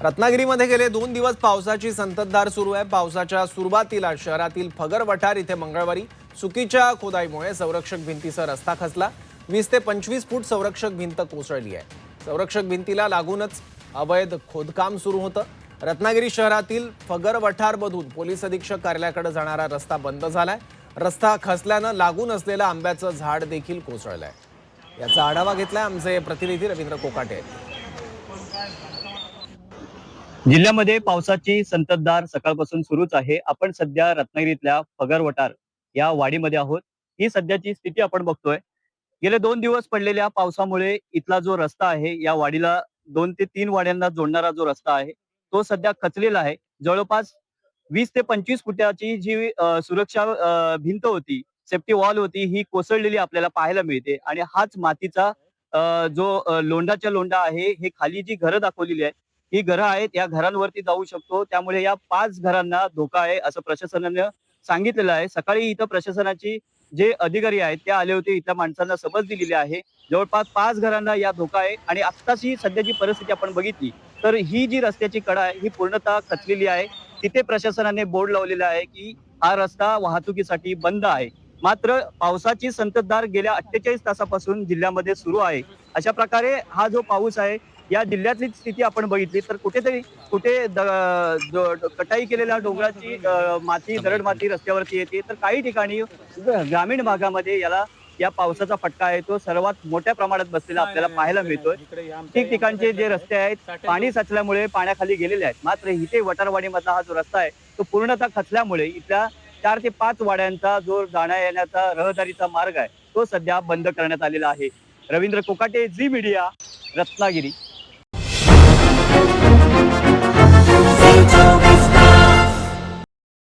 रत्नागिरीमध्ये गेले 2 दिवस पावसाची संततधार सुरू आहे। पावसाच्या सुरुवातीला शहरातील फगर वठार इथे मंगळवारी चुकीच्या खोदाईमुळे संरक्षक भिंतीसह रस्ता खचला। 20 ते 25 फूट संरक्षक भिंत कोसळली आहे। संरक्षक भिंतीला लागूनच अवैध खोदकाम सुरू होतं। रत्नागिरी शहरातील फगर वठारमधून पोलीस अधीक्षक कार्यालयाकडे जाणारा रस्ता बंद झालाय। रस्ता खचल्यानं लागून असलेलं आंब्याचं झाड देखील कोसळलंय। याचा आढावा घेतलाय आमचे प्रतिनिधी रवींद्र कोकाटे। जिल्ह्यामध्ये पावसाची संततधार सकाळपासून सुरूच आहे। आपण सध्या रत्नागिरीतल्या फगर वठार या वाडीमध्ये आहोत। ही सध्याची स्थिती आपण बघतोय। गेले 2 दिवस पडलेल्या पावसामुळे इथला जो रस्ता आहे, या वाडीला 2 ते 3 वाड्यांना जोडणारा जो रस्ता आहे तो सध्या खचलेला आहे। जवळपास 20 ते 25 फुटाची जी सुरक्षा भिंत होती, सेफ्टी वॉल होती, ही कोसळलेली आपल्याला पाहायला मिळते। आणि हाच मातीचा जो लोंढाच्या लोंढा आहे, हे खाली जी घरं दाखवलेली आहे ही घरं आहेत, या घरांवरती जाऊ शकतो। त्यामुळे या 5 घरांना धोका आहे असं प्रशासनाने सांगितलेलं आहे। सकाळी इथं प्रशासनाची जे अधिकारी आहेत ते आले होते, इथल्या माणसांना समज दिलेली आहे। जवळपास 5 घरांना या धोका आहे। आणि आत्ताची सध्याची परिस्थिती आपण बघितली तर ही जी रस्त्याची कडा आहे ही पूर्णतः खचलेली आहे। तिथे प्रशासनाने बोर्ड लावलेला आहे की हा रस्ता वाहतुकीसाठी बंद आहे। मात्र पावसाची संततधार गेल्या 48 तासापासून जिल्ह्यामध्ये सुरू आहे। अशा प्रकारे हा जो पाऊस आहे, या जिल्ह्यातली स्थिती आपण बघितली तर कुठे कटाई केलेल्या डोंगराची माती, दरड माती रस्त्यावरती येते, तर काही ठिकाणी ग्रामीण भागामध्ये या पावसाचा फटका आहे तो सर्वात मोठ्या प्रमाणात बसलेला आपल्याला पाहायला मिळतोय। ठिकठिकाणचे जे रस्ते आहेत पाणी साचल्यामुळे पाण्याखाली गेलेले आहेत। मात्र इथे वटारवाडीमधला हा जो रस्ता आहे तो पूर्णतः खचल्यामुळे इथल्या 4 ते 5 वाड्यांचा जो जाण्या येण्याचा रहदारीचा मार्ग आहे तो सध्या बंद करण्यात आलेला आहे। Ravindra Kokate, Zee Media, Ratnagiri.